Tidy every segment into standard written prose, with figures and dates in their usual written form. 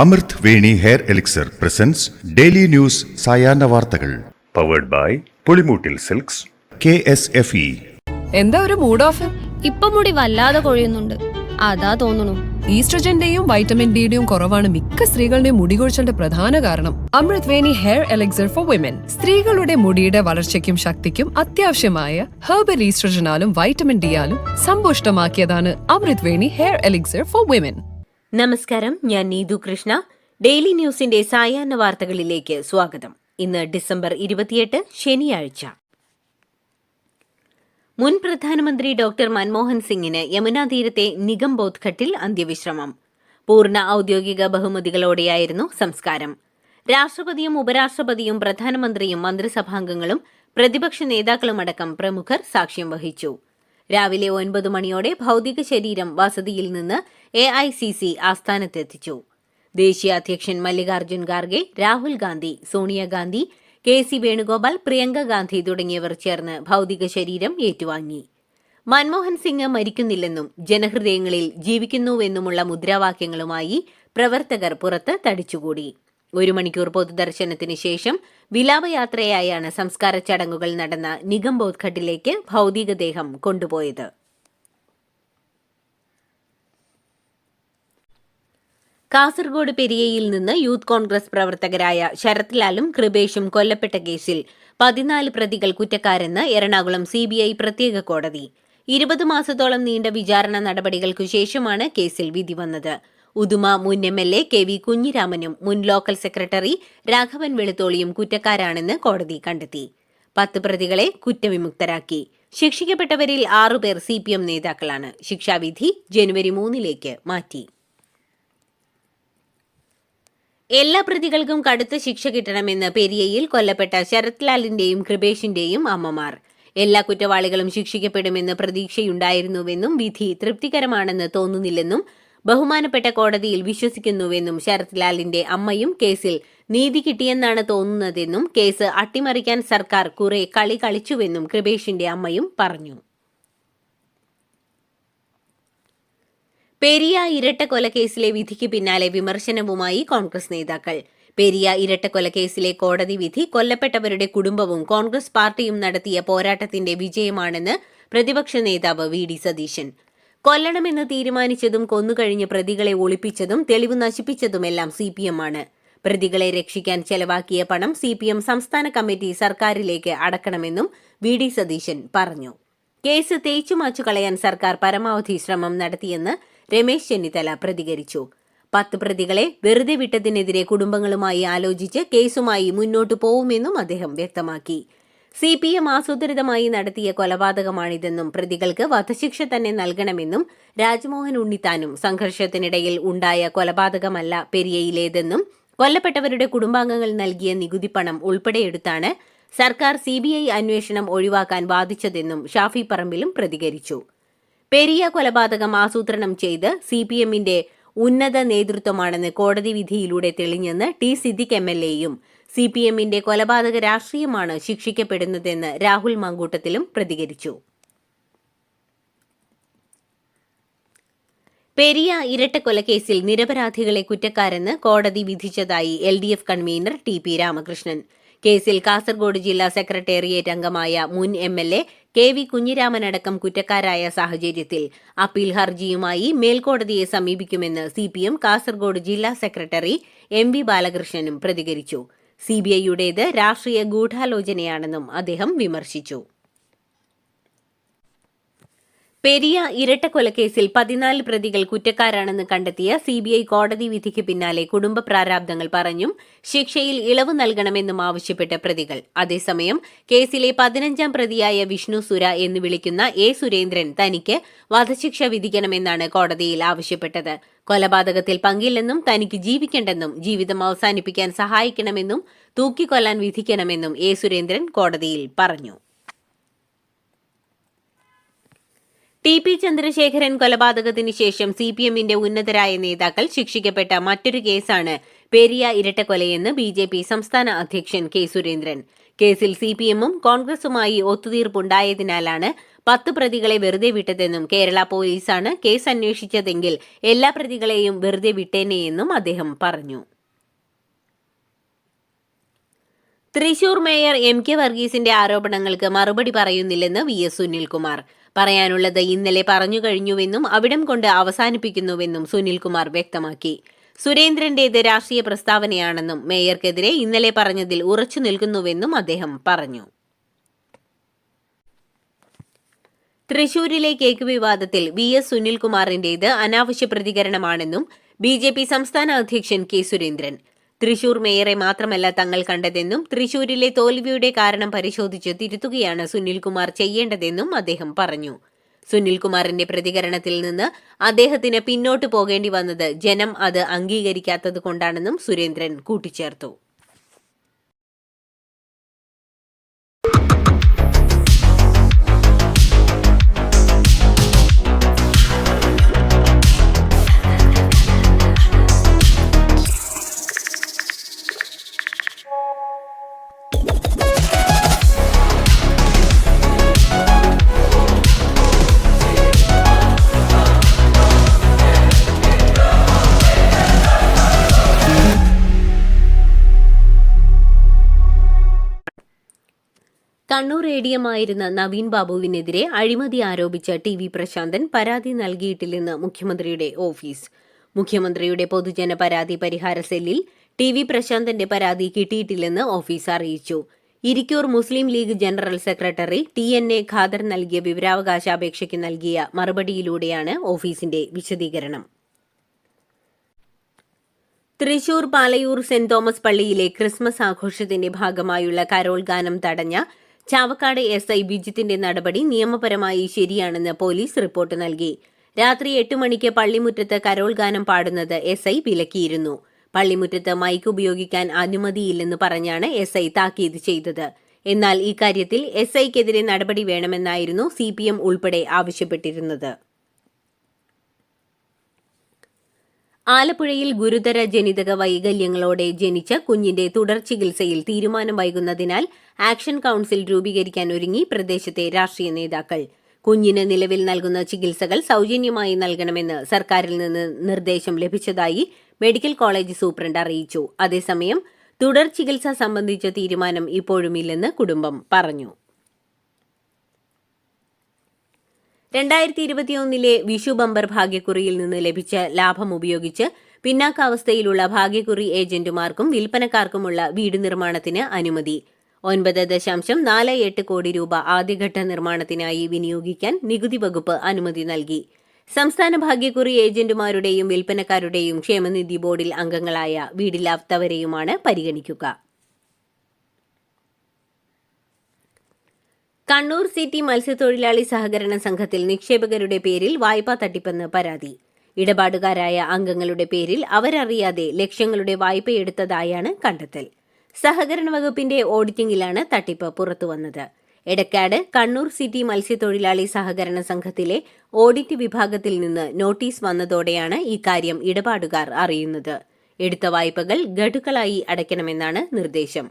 അമൃത് Veni hair elixir presents daily news സായാഹ്ന വാർത്തകൾ powered by Pulimoottil silks KSFE. എന്താ ഒരു മൂഡ് ഓഫ്? ഇപ്പൊ മുടി വല്ലാതെ കൊഴിയുന്നുണ്ട്, അതാ തോന്നുന്നു. ഈസ്ട്രജന്റെയും വൈറ്റമിൻ ഡിയുടെയും കുറവാണ് മിക്ക സ്ത്രീകളുടെയും മുടി കൊഴിച്ചലിന്റെ പ്രധാന കാരണം. അമൃത് Veni hair elixir for women സ്ത്രീകളുടെ മുടിയുടെ വളർച്ചയ്ക്കും ശക്തിക്കും അത്യാവശ്യമായ herbal ഈസ്ട്രജനാലും vitamin ഡിയാലും സമ്പുഷ്ടമാക്കിയതാണ് Amrit Veni hair elixir for women. നമസ്കാരം, ഞാൻ നീതു കൃഷ്ണ. ഡെയിലി ന്യൂസിന്റെ സായാഹ്ന വാർത്തകളിലേക്ക് സ്വാഗതം. ഇന്ന് ഡിസംബർ 28 ശനിയാഴ്ച. മുൻ പ്രധാനമന്ത്രി ഡോക്ടർ മൻമോഹൻ സിംഗിന് യമുനാ തീരത്തെ നിഗംബോധ് ഘട്ടിൽ അന്ത്യവിശ്രമം. പൂർണ്ണ ഔദ്യോഗിക ബഹുമതികളോടെയായിരുന്നു സംസ്കാരം. രാഷ്ട്രപതിയും ഉപരാഷ്ട്രപതിയും പ്രധാനമന്ത്രിയും മന്ത്രിസഭാംഗങ്ങളും പ്രതിപക്ഷ നേതാക്കളുമടക്കം പ്രമുഖർ സാക്ഷ്യം വഹിച്ചു. രാവിലെ 9 മണിയോടെ ഭൗതിക ശരീരം വസതിയിൽ നിന്ന് AICC ആസ്ഥാനത്തെത്തിച്ചു. ദേശീയ അധ്യക്ഷൻ മല്ലികാർജ്ജുൻ ഖാർഗെ, രാഹുൽ ഗാന്ധി, സോണിയാഗാന്ധി, KC വേണുഗോപാൽ, പ്രിയങ്ക ഗാന്ധി തുടങ്ങിയവർ ചേർന്ന് ഭൗതിക ശരീരം ഏറ്റുവാങ്ങി. മൻമോഹൻ സിംഗ് മരിക്കുന്നില്ലെന്നും ജനഹൃദയങ്ങളിൽ ജീവിക്കുന്നുവെന്നുമുള്ള മുദ്രാവാക്യങ്ങളുമായി പ്രവർത്തകർ പുറത്ത് തടിച്ചുകൂടി. 1 മണിക്കൂർ പൊതുദർശനത്തിന് ശേഷം വിലാപയാത്രയായാണ് സംസ്കാര ചടങ്ങുകൾ നടന്ന നിഗംബോധ് ഘട്ടിലേക്ക് ഭൗതികദേഹം കൊണ്ടുപോയത്. കാസർഗോഡ് പെരിയയിൽ നിന്ന് യൂത്ത് കോൺഗ്രസ് പ്രവർത്തകരായ ശരത് ലാലും കൃപേഷും കൊല്ലപ്പെട്ട കേസിൽ 14 പ്രതികൾ കുറ്റക്കാരെന്ന് എറണാകുളം CBI പ്രത്യേക കോടതി. 20 മാസത്തോളം നീണ്ട വിചാരണ നടപടികൾക്കു ശേഷമാണ് കേസിൽ വിധി വന്നത്. ഉദുമ മുൻ MLA KV കുഞ്ഞിരാമനും മുൻ ലോക്കൽ സെക്രട്ടറി രാഘവൻ വെളുത്തോളിയും കുറ്റക്കാരാണെന്ന് കോടതി കണ്ടെത്തി. 10 പ്രതികളെ കുറ്റവിമുക്തരാക്കി. ശിക്ഷിക്കപ്പെട്ടവരിൽ 6 പേർ CPM നേതാക്കളാണ്. ശിക്ഷാവിധി ജനുവരി 3 മാറ്റി. എല്ലാ പ്രതികൾക്കും കടുത്ത ശിക്ഷ കിട്ടണമെന്ന് പെരിയയിൽ കൊല്ലപ്പെട്ട ശരത് ലാലിന്റെയും കൃപേഷിന്റെയും അമ്മമാർ. എല്ലാ കുറ്റവാളികളും ശിക്ഷിക്കപ്പെടുമെന്ന് പ്രതീക്ഷയുണ്ടായിരുന്നുവെന്നും വിധി തൃപ്തികരമാണെന്ന് തോന്നുന്നില്ലെന്നും ബഹുമാനപ്പെട്ട കോടതിയിൽ വിശ്വസിക്കുന്നുവെന്നും ശരത് ലാലിന്റെ അമ്മയും കേസിൽ നീതി കിട്ടിയെന്നാണ് തോന്നുന്നതെന്നും കേസ് അട്ടിമറിക്കാൻ സർക്കാർ കുറെ കളി കളിച്ചുവെന്നും കൃപേഷിന്റെ അമ്മയും പറഞ്ഞു. പെരിയ ഇരട്ടക്കൊലക്കേസിലെ വിധിക്ക് പിന്നാലെ വിമർശനവുമായി കോൺഗ്രസ് നേതാക്കൾ. പെരിയ ഇരട്ടക്കൊലക്കേസിലെ കോടതി വിധി കൊല്ലപ്പെട്ടവരുടെ കുടുംബവും കോൺഗ്രസ് പാർട്ടിയും നടത്തിയ പോരാട്ടത്തിന്റെ വിജയമാണെന്ന് പ്രതിപക്ഷ നേതാവ് VD സതീശൻ. കൊല്ലണമെന്ന് തീരുമാനിച്ചതും കൊന്നുകഴിഞ്ഞ് പ്രതികളെ ഒളിപ്പിച്ചതും തെളിവ് നശിപ്പിച്ചതുമെല്ലാം CPM ആണ്. പ്രതികളെ രക്ഷിക്കാൻ ചെലവാക്കിയ പണം CPM സംസ്ഥാന കമ്മിറ്റി സർക്കാരിലേക്ക് അടക്കണമെന്നും VD സതീശൻ പറഞ്ഞു. കേസ് തേച്ചുമാച്ചു കളയാൻ സർക്കാർ പരമാവധി ശ്രമം നടത്തിയെന്ന് രമേശ് ചെന്നിത്തല പ്രതികരിച്ചു. 10 പ്രതികളെ വെറുതെ വിട്ടതിനെതിരെ കുടുംബങ്ങളുമായി ആലോചിച്ച് കേസുമായി മുന്നോട്ടു പോവുമെന്നും അദ്ദേഹം വ്യക്തമാക്കി. CPM ആസൂത്രിതമായി നടത്തിയ കൊലപാതകമാണിതെന്നും പ്രതികൾക്ക് വധശിക്ഷ തന്നെ നൽകണമെന്നും രാജ്മോഹൻ ഉണ്ണിത്താനും സംഘർഷത്തിനിടയിൽ ഉണ്ടായ കൊലപാതകമല്ല പെരിയയിലേതെന്നും കൊല്ലപ്പെട്ടവരുടെ കുടുംബാംഗങ്ങൾ നൽകിയ നികുതിപ്പണം ഉൾപ്പെടെയെടുത്താണ് സർക്കാർ CBI അന്വേഷണം ഒഴിവാക്കാൻ വാദിച്ചതെന്നും ഷാഫി പറമ്പിലും പ്രതികരിച്ചു. പെരിയ കൊലപാതകം ആസൂത്രണം ചെയ്ത് CPMന്റെ ഉന്നത നേതൃത്വമാണെന്ന് കോടതി വിധിയിലൂടെ തെളിഞ്ഞെന്ന് T സിദ്ദിഖ് MLAയും CPMന്റെ കൊലപാതക രാഷ്ട്രീയമാണ് ശിക്ഷിക്കപ്പെടുന്നതെന്ന് രാഹുൽ മാങ്കൂട്ടത്തിലും പ്രതികരിച്ചു. പെരിയ ഇരട്ടക്കൊലക്കേസിൽ നിരപരാധികളെ കുറ്റക്കാരെന്ന് കോടതി വിധിച്ചതായി LDF കൺവീനർ TP രാമകൃഷ്ണൻ. കേസിൽ കാസർഗോഡ് ജില്ലാ സെക്രട്ടേറിയറ്റ് അംഗമായ മുൻ MLA KV കുഞ്ഞിരാമൻ അടക്കം കുറ്റക്കാരായ സാഹചര്യത്തിൽ അപ്പീൽ ഹർജിയുമായി മേൽക്കോടതിയെ സമീപിക്കുമെന്ന് CPM കാസർഗോഡ് ജില്ലാ സെക്രട്ടറി MV ബാലകൃഷ്ണനും പ്രതികരിച്ചു. CBIയുടേത് രാഷ്ട്രീയ ഗൂഢാലോചനയാണെന്നും അദ്ദേഹം വിമർശിച്ചു. പെരിയ ഇരട്ടക്കൊലക്കേസിൽ 14 പ്രതികൾ കുറ്റക്കാരാണെന്ന് കണ്ടെത്തിയ CBI കോടതി വിധിക്ക് പിന്നാലെ കുടുംബ പ്രാരാബ്ദങ്ങൾ പറഞ്ഞും ശിക്ഷയിൽ ഇളവ് നൽകണമെന്നും ആവശ്യപ്പെട്ട പ്രതികൾ. അതേസമയം കേസിലെ 15ാം പ്രതിയായ വിഷ്ണു സുര എന്ന് വിളിക്കുന്ന A സുരേന്ദ്രൻ തനിക്ക് വധശിക്ഷ വിധിക്കണമെന്നാണ് കോടതിയിൽ ആവശ്യപ്പെട്ടത്. കൊലപാതകത്തിൽ പങ്കില്ലെന്നും തനിക്ക് ജീവിക്കണ്ടെന്നും ജീവിതം അവസാനിപ്പിക്കാൻ സഹായിക്കണമെന്നും തൂക്കിക്കൊല്ലാൻ വിധിക്കണമെന്നും A സുരേന്ദ്രൻ കോടതിയിൽ പറഞ്ഞു. TP ചന്ദ്രശേഖരൻ കൊലപാതകത്തിന് ശേഷം CPMന്റെ ഉന്നതരായ നേതാക്കൾ ശിക്ഷിക്കപ്പെട്ട മറ്റൊരു കേസാണ് പെരിയ ഇരട്ടക്കൊലയെന്ന് BJP സംസ്ഥാന അധ്യക്ഷൻ K സുരേന്ദ്രൻ. കേസിൽ CPM-ഉം കോൺഗ്രസുമായി ഒത്തുതീർപ്പുണ്ടായതിനാലാണ് 10 പ്രതികളെ വെറുതെ വിട്ടതെന്നും കേരള പോലീസാണ് കേസ് അന്വേഷിച്ചതെങ്കിൽ എല്ലാ പ്രതികളെയും വെറുതെ വിട്ടേനെയെന്നും അദ്ദേഹം പറഞ്ഞു. തൃശൂർ മേയർ MK വർഗീസിന്റെ ആരോപണങ്ങൾക്ക് മറുപടി പറയുന്നില്ലെന്ന് VS സുനിൽകുമാർ. പറയാനുള്ളത് ഇന്നലെ പറഞ്ഞു കഴിഞ്ഞുവെന്നും അവിടം കൊണ്ട് അവസാനിപ്പിക്കുന്നുവെന്നും സുനിൽകുമാർ വ്യക്തമാക്കി. സുരേന്ദ്രന്റേത് രാഷ്ട്രീയ പ്രസ്താവനയാണെന്നും മേയർക്കെതിരെ ഇന്നലെ പറഞ്ഞതിൽ ഉറച്ചു നിൽക്കുന്നുവെന്നും അദ്ദേഹം പറഞ്ഞു. തൃശൂരിലെ കേക്ക് വിവാദത്തിൽ VS സുനിൽകുമാറിന്റേത് അനാവശ്യ പ്രതികരണമാണെന്നും BJP സംസ്ഥാന അധ്യക്ഷൻ K സുരേന്ദ്രൻ. തൃശൂർ മേയറെ മാത്രമല്ല തങ്ങൾ കണ്ടതെന്നും തൃശൂരിലെ തോൽവിയുടെ കാരണം പരിശോധിച്ച് തിരുത്തുകയാണ് സുനിൽകുമാർ ചെയ്യേണ്ടതെന്നും അദ്ദേഹം പറഞ്ഞു. സുനിൽകുമാറിന്റെ പ്രതികരണത്തിൽ നിന്ന് അദ്ദേഹത്തിന് പിന്നോട്ടു പോകേണ്ടി വന്നത് ജനം അത് അംഗീകരിക്കാത്തതുകൊണ്ടാണെന്നും സുരേന്ദ്രൻ കൂട്ടിച്ചേർത്തു. കണ്ണൂർ ADM-ആയിരുന്ന നവീൻ ബാബുവിനെതിരെ അഴിമതി ആരോപിച്ച TV പ്രശാന്തൻ പരാതി നൽകിയിട്ടില്ലെന്ന് മുഖ്യമന്ത്രിയുടെ ഓഫീസ്. മുഖ്യമന്ത്രിയുടെ പൊതുജന പരാതി പരിഹാര സെല്ലിൽ TV പ്രശാന്തന്റെ പരാതി കിട്ടിയിട്ടില്ലെന്ന് ഓഫീസ് അറിയിച്ചു. Irikkur Muslim League general secretary TNA Khader നൽകിയ വിവരാവകാശാപേക്ഷയ്ക്ക് നൽകിയ മറുപടിയിലൂടെയാണ് ഓഫീസിന്റെ വിശദീകരണം. തൃശൂർ പാലയൂർ സെന്റ് തോമസ് പള്ളിയിലെ ക്രിസ്മസ് ആഘോഷത്തിന്റെ ഭാഗമായുള്ള കരോൾ ഗാനം തടഞ്ഞ ചാവക്കാട് SI ബിജിത്തിന്റെ നടപടി നിയമപരമായി ശരിയാണെന്ന് പോലീസ് റിപ്പോർട്ട് നൽകി. രാത്രി 8 മണിക്ക് പള്ളിമുറ്റത്ത് കരോൾ ഗാനം പാടുന്നത് SI വിലക്കിയിരുന്നു. പള്ളിമുറ്റത്ത് മൈക്ക് ഉപയോഗിക്കാൻ അനുമതിയില്ലെന്ന് പറഞ്ഞാണ് SI താക്കീത് ചെയ്തത്. എന്നാൽ ഇക്കാര്യത്തിൽ SIക്കെതിരെ നടപടി വേണമെന്നായിരുന്നു CPM ഉൾപ്പെടെ ആവശ്യപ്പെട്ടിരുന്നത്. ആലപ്പുഴയിൽ ഗുരുതര ജനിതക വൈകല്യങ്ങളോടെ ജനിച്ച കുഞ്ഞിന്റെ തുടർ ചികിത്സയിൽ തീരുമാനം വൈകുന്നതിനാൽ ആക്ഷൻ കൌൺസിൽ രൂപീകരിക്കാൻ ഒരുങ്ങി പ്രദേശത്തെ രാഷ്ട്രീയ നേതാക്കൾ. കുഞ്ഞിന് നിലവിൽ നൽകുന്ന ചികിത്സകൾ സൌജന്യമായി നൽകണമെന്ന് സർക്കാരിൽ നിന്ന് നിർദ്ദേശം ലഭിച്ചതായി മെഡിക്കൽ കോളേജ് സൂപ്രണ്ട് അറിയിച്ചു. അതേസമയം തുടർ ചികിത്സ സംബന്ധിച്ച തീരുമാനം ഇപ്പോഴുമില്ലെന്ന് കുടുംബം പറഞ്ഞു. 2021 വിഷു ബമ്പർ ഭാഗ്യക്കുറിയിൽ നിന്ന് ലഭിച്ച ലാഭം ഉപയോഗിച്ച് പിന്നാക്കാവസ്ഥയിലുള്ള ഭാഗ്യക്കുറി ഏജന്റുമാർക്കും വിൽപ്പനക്കാർക്കുമുള്ള വീട് നിർമ്മാണത്തിന് അനുമതി. 9.48 കോടി രൂപ ആദ്യഘട്ട നിർമ്മാണത്തിനായി വിനിയോഗിക്കാൻ നികുതി വകുപ്പ് അനുമതി നൽകി. സംസ്ഥാന ഭാഗ്യക്കുറി ഏജന്റുമാരുടെയും വിൽപ്പനക്കാരുടെയും ക്ഷേമനിധി ബോർഡിൽ അംഗങ്ങളായ വീടില്ലാത്തവരെയുമാണ് പരിഗണിക്കുക. കണ്ണൂർ സിറ്റി മത്സ്യത്തൊഴിലാളി സഹകരണ സംഘത്തിൽ നിക്ഷേപകരുടെ പേരിൽ വായ്പാ തട്ടിപ്പെന്ന് പരാതി. ഇടപാടുകാരായ അംഗങ്ങളുടെ പേരിൽ അവരറിയാതെ ലക്ഷങ്ങളുടെ വായ്പയെടുത്തതായാണ് കണ്ടെത്തൽ. സഹകരണ വകുപ്പിന്റെ ഓഡിറ്റിംഗിലാണ് തട്ടിപ്പ് പുറത്തുവന്നത്. എടക്കാട് കണ്ണൂർ സിറ്റി മത്സ്യത്തൊഴിലാളി സഹകരണ സംഘത്തിലെ ഓഡിറ്റ് വിഭാഗത്തിൽ നിന്ന് നോട്ടീസ് വന്നതോടെയാണ് ഇക്കാര്യം ഇടപാടുകാർ അറിയുന്നത്. എടുത്ത വായ്പകൾ ഗഡുക്കളായി അടയ്ക്കണമെന്നാണ് നിർദ്ദേശം.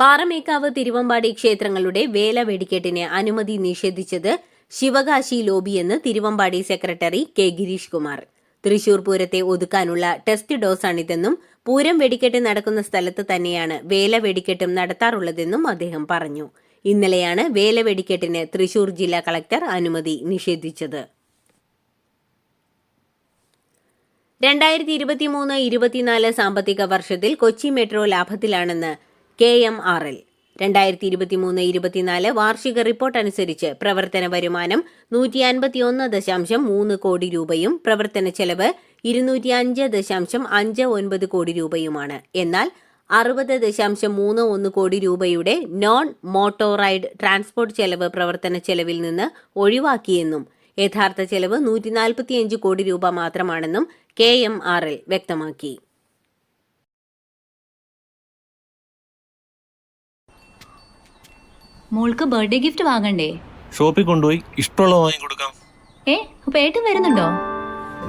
പാറമേക്കാവ് തിരുവമ്പാടി ക്ഷേത്രങ്ങളുടെ വേല വെടിക്കെട്ടിന് അനുമതി നിഷേധിച്ചത് ശിവകാശി ലോബിയെന്ന് തിരുവമ്പാടി സെക്രട്ടറി K ഗിരീഷ് കുമാർ. തൃശൂർ പൂരത്തെ ഒതുക്കാനുള്ള ടെസ്റ്റ് ഡോസാണിതെന്നും പൂരം വെടിക്കെട്ട് നടക്കുന്ന സ്ഥലത്ത് തന്നെയാണ് വേല വെടിക്കെട്ടും നടത്താറുള്ളതെന്നും അദ്ദേഹം പറഞ്ഞു. ഇന്നലെയാണ് വേല വെടിക്കെട്ടിന് തൃശൂർ ജില്ലാ കളക്ടർ അനുമതി നിഷേധിച്ചത്. 2023-24 സാമ്പത്തിക വർഷത്തിൽ കൊച്ചി മെട്രോ ലാഭത്തിലാണെന്ന് KMRL. 2023-24 വാർഷിക റിപ്പോർട്ട് അനുസരിച്ച് പ്രവർത്തന വരുമാനം 151.3 കോടി രൂപയും പ്രവർത്തന ചെലവ് 205.59 കോടി രൂപയുമാണ്. എന്നാൽ 60.31 കോടി രൂപയുടെ നോൺ മോട്ടോറൈഡ് ട്രാൻസ്പോർട്ട് ചെലവ് പ്രവർത്തന ചെലവിൽ നിന്ന് ഒഴിവാക്കിയെന്നും യഥാർത്ഥ ചെലവ് 145 കോടി രൂപ മാത്രമാണെന്നും KMRL വ്യക്തമാക്കി. മോൾക്ക് ബർത്ത്ഡേ ഗിഫ്റ്റ് വാങ്ങണ്ടേ? ഷോപ്പിൽ കൊണ്ടുപോയി ഇഷ്ടമുള്ള വാങ്ങി കൊടുക്കാം. അപ്പൊ ഏട്ടൻ വരുന്നുണ്ടോ?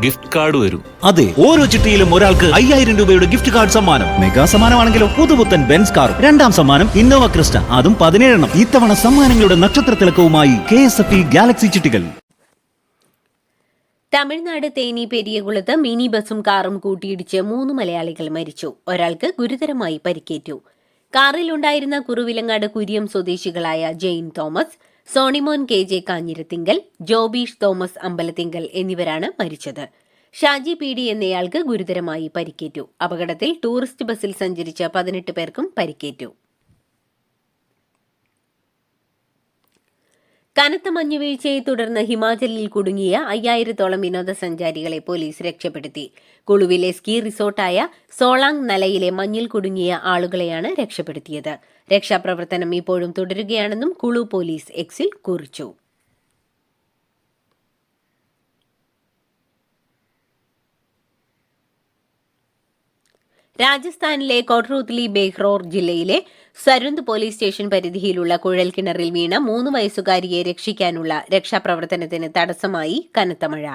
ഗിഫ്റ്റ് കാർഡ് വരും. അതെ, ഓരോ ചിട്ടിയിലും ഒരാൾക്ക് 5000 രൂപയുടെ ഗിഫ്റ്റ് കാർഡ് സമ്മാനം. മെഗാ സമ്മാനമാണെങ്കിലോ പുതുപുത്തൻ ബെൻസ് കാർ. രണ്ടാം സമ്മാനം ഇന്നോവ ക്രിസ്റ്റ, അതും 17 ഇത്തവണ സമ്മാനങ്ങളുടെ നക്ഷത്ര തിലക്കവുമായി KSFE ഗാലക്സി ചിട്ടികൾ. തമിഴ്നാട് തേനി പെരിയകുളത്ത് മിനി ബസും കാറും കൂട്ടിയിടിച്ച് 3 മലയാളികൾ മരിച്ചു. ഒരാൾക്ക് ഗുരുതരമായി പരിക്കേറ്റു. കാറിലുണ്ടായിരുന്ന കുറുവിലങ്ങാട് കുര്യം സ്വദേശികളായ ജെയിൻ തോമസ്, സോണിമോൻ KJ കാഞ്ഞിരത്തിങ്കൽ, ജോബീഷ് തോമസ് അമ്പലത്തിങ്കൽ എന്നിവരാണ് മരിച്ചത്. ഷാജി PD എന്നയാൾക്ക് ഗുരുതരമായി പരിക്കേറ്റു. അപകടത്തിൽ ടൂറിസ്റ്റ് ബസ്സിൽ സഞ്ചരിച്ച 18 പേർക്കും പരിക്കേറ്റു. കനത്ത മഞ്ഞുവീഴ്ചയെ തുടർന്ന് ഹിമാചലിൽ കുടുങ്ങിയ 5000-ഓളം വിനോദസഞ്ചാരികളെ പോലീസ് രക്ഷപ്പെടുത്തി. കുളുവിലെ സ്കീ റിസോർട്ടായ സോളാങ് നലയിലെ മഞ്ഞിൽ കുടുങ്ങിയ ആളുകളെയാണ് രക്ഷപ്പെടുത്തിയത്. രക്ഷാപ്രവർത്തനം ഇപ്പോഴും തുടരുകയാണെന്നും കുളു പോലീസ് എക്സിൽ കുറിച്ചു. രാജസ്ഥാനിലെ കോട്രൂത്ലി ബെഹ്റോർ ജില്ലയിലെ സരുന്ദ് പോലീസ് സ്റ്റേഷൻ പരിധിയിലുള്ള കുഴൽക്കിണറിൽ വീണ 3 വയസ്സുകാരിയെ രക്ഷിക്കാനുള്ള രക്ഷാപ്രവർത്തനത്തിന് തടസ്സമായി കനത്ത മഴ.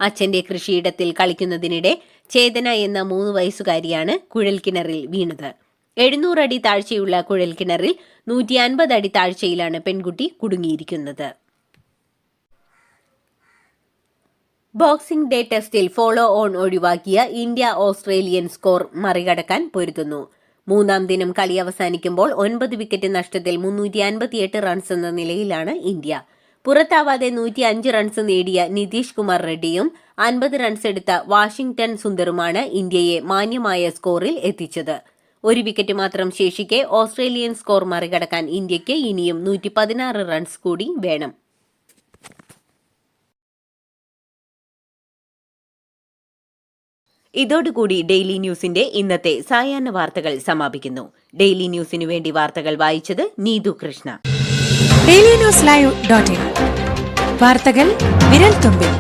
അച്ഛന്റെ കൃഷിയിടത്തിൽ കളിക്കുന്നതിനിടെ ചേതന എന്ന 3 വയസ്സുകാരിയാണ് കുഴൽക്കിണറിൽ വീണത്. 700 അടി താഴ്ചയുള്ള കുഴൽക്കിണറിൽ 150 അടി താഴ്ചയിലാണ് പെൺകുട്ടി കുടുങ്ങിയിരിക്കുന്നത്. ബോക്സിംഗ് ഡേ ടെസ്റ്റിൽ ഫോളോ ഓൺ ഒഴിവാക്കിയ ഇന്ത്യ ഓസ്ട്രേലിയൻ സ്കോർ മറികടക്കാൻ പൊരുതുന്നു. 3-ാം ദിനം കളി അവസാനിക്കുമ്പോൾ 9 വിക്കറ്റ് നഷ്ടത്തിൽ 358 റൺസ് എന്ന നിലയിലാണ് ഇന്ത്യ. പുറത്താവാതെ 105 റൺസ് നേടിയ നിതീഷ് കുമാർ റെഡ്ഡിയും 50 റൺസ് എടുത്ത വാഷിംഗ്ടൺ സുന്ദറുമാണ് ഇന്ത്യയെ മാന്യമായ സ്കോറിൽ എത്തിച്ചത്. 1 വിക്കറ്റ് മാത്രം ശേഷിക്കെ ഓസ്ട്രേലിയൻ സ്കോർ മറികടക്കാൻ ഇന്ത്യയ്ക്ക് ഇനിയും 116 റൺസ് കൂടി വേണം. ഇതോടുകൂടി ഡെയിലി ന്യൂസിന്റെ ഇന്നത്തെ സായാഹ്ന വാർത്തകൾ സമാപിക്കുന്നു. ഡെയിലി ന്യൂസിനു വേണ്ടി വാർത്തകൾ വായിച്ചത് നീതു കൃഷ്ണ. DailyNewsLive.in വാർത്തകൾ വിരൽ തുമ്പിൽ.